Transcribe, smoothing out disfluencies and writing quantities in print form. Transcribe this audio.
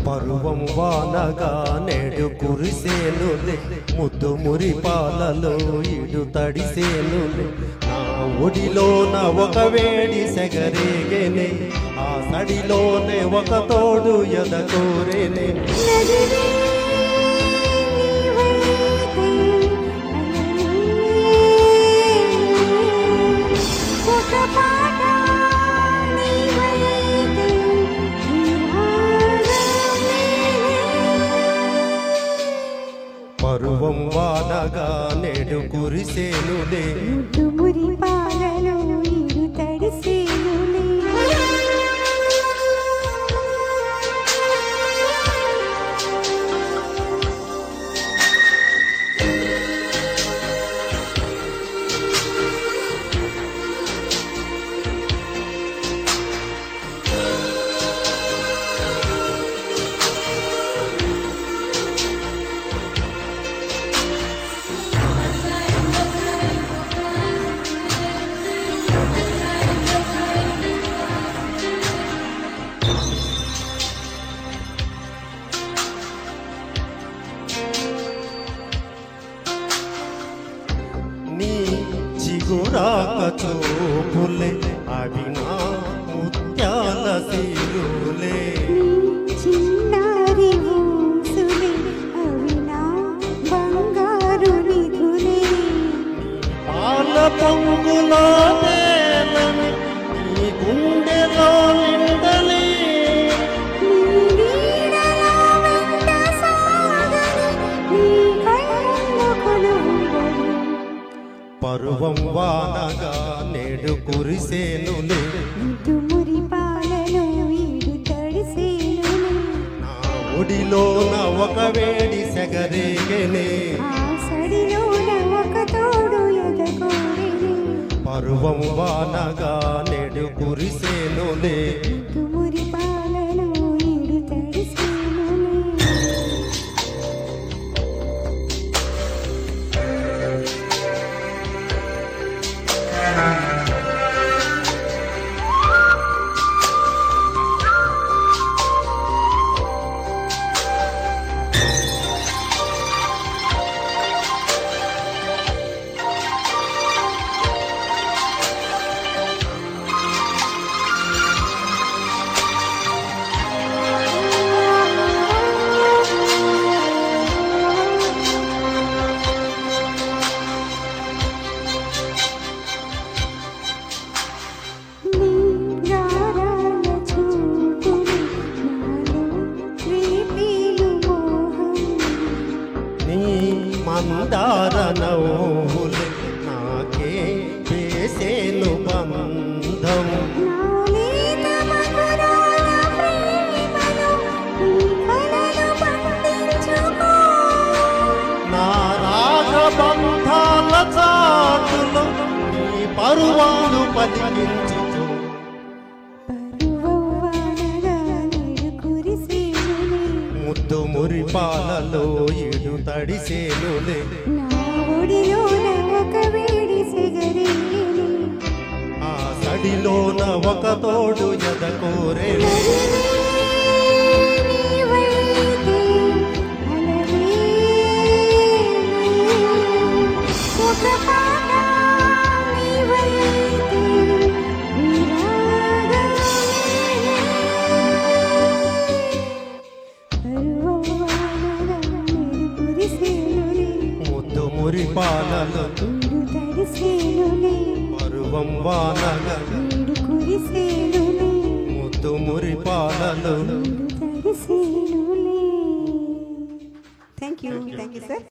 పరువం వానగా నేడు కురిసేనులే ముద్దు మురి పాలలో ఇడు తడిసేనులే నా ఒడిలోన ఒక వేడి సెగరేగేనే ఆ సడిలోనే ఒక తోడు ఎదకోరేనే పరువం వానగా నేడు కురిసేనులే ముద్దు మురి పాలలో ఇడు తడిసేనులే చిగురాక చూపులే అవి నా ముత్యాల తీరులే చిన్నారి ఊసులే అవి నా బంగారు నిధులే పాల పొంగులో తేలని నీ గుండెలో నిండలే పరువం వానగా నేడు కురిసేనులే ముద్దు మురి పాలలో ఇడు తడిసేనులే నా ఒడిలోన ఒక వేడి సెగరేగేనే ఆ సడిలోన ఒక తోడు ఎదకోరేనే పరువం వానగా నేడు కురిసేనులే ముద్దు మురి పాలలో ఇడు తడిసేనులే మందార నవ్వులే నాకే వేసేను బంధం నా రాగబంధాల చాటులో నీ పరువాలు పలికించు ముద్దు మురి పాలలో ఇడు తడిసేనులే నా ఒడిలోన ఒక వేడి సెగరేనే ఆ సడిలోన ఒక తోడు ఎదకోరేనే ముద్దు మురి పాలలో పరువం వానగా ముద్దు మురి పాలలో థ్యాంక్ యూ సార్.